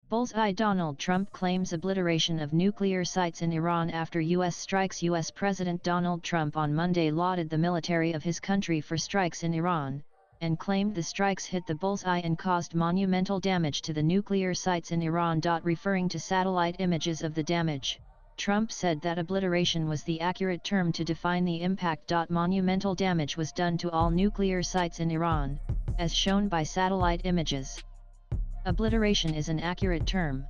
Bullseye. Donald Trump claims obliteration of nuclear sites in Iran after U.S. strikes. U.S. President Donald Trump on Monday lauded the military of his country for strikes in Iran, and claimed the strikes hit the bullseye and caused monumental damage to the nuclear sites in Iran. Referring to satellite images of the damage, Trump said that obliteration was the accurate term to define the impact. Monumental damage was done to all nuclear sites in Iran, as shown by satellite images. Obliteration is an accurate term,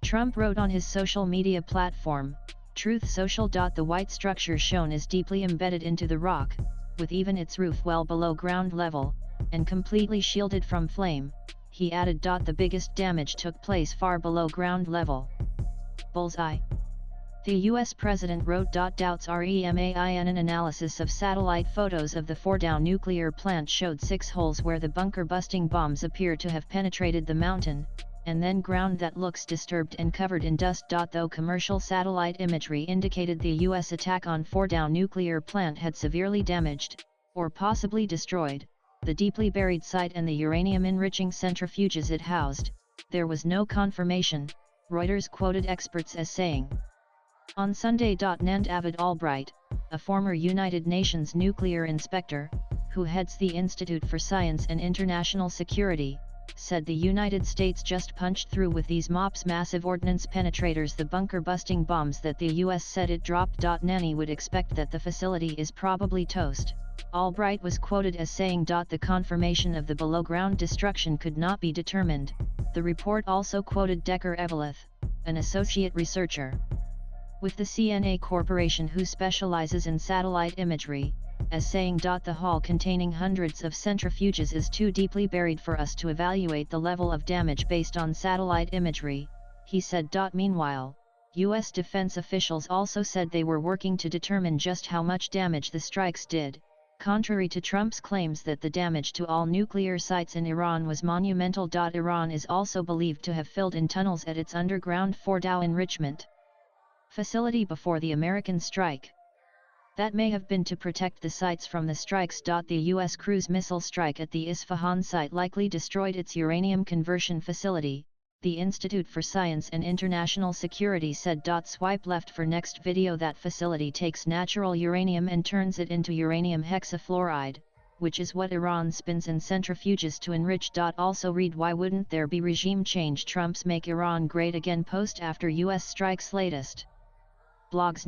Trump wrote on his social media platform, Truth Social. The white structure shown is deeply embedded into the rock, with even its roof well below ground level, and completely shielded from flame, he added. The biggest damage took place far below ground level. Bullseye. The U.S. President wrote. Doubts remain. An analysis of satellite photos of the Fordow nuclear plant showed 6 holes where the bunker-busting bombs appear to have penetrated the mountain, and then ground that looks disturbed and covered in dust. Though commercial satellite imagery indicated the U.S. attack on Fordow nuclear plant had severely damaged, or possibly destroyed, the deeply buried site and the uranium-enriching centrifuges it housed, there was no confirmation, Reuters quoted experts as saying. On Sunday. David Albright, a former United Nations nuclear inspector, who heads the Institute for Science and International Security, said the United States just punched through with these MOPS massive ordnance penetrators, the bunker-busting bombs that the U.S. said it dropped. Nanny would expect that the facility is probably toast, Albright was quoted as saying. The confirmation of the below-ground destruction could not be determined, the report also quoted Decker Eveleth, an associate researcher with the CNA Corporation who specializes in satellite imagery, as saying. The hall containing hundreds of centrifuges is too deeply buried for us to evaluate the level of damage based on satellite imagery, he said. Meanwhile, U.S. defense officials also said they were working to determine just how much damage the strikes did, contrary to Trump's claims that the damage to all nuclear sites in Iran was monumental. Iran is also believed to have filled in tunnels at its underground Fordow enrichment facility before the American strike. That may have been to protect the sites from the strikes. The U.S. cruise missile strike at the Isfahan site likely destroyed its uranium conversion facility, the Institute for Science and International Security said. Swipe left for next video. That facility takes natural uranium and turns it into uranium hexafluoride, which is what Iran spins in centrifuges to enrich. Also read Why wouldn't there be regime change? Trump's Make Iran Great Again post after U.S. strikes latest. Blogs.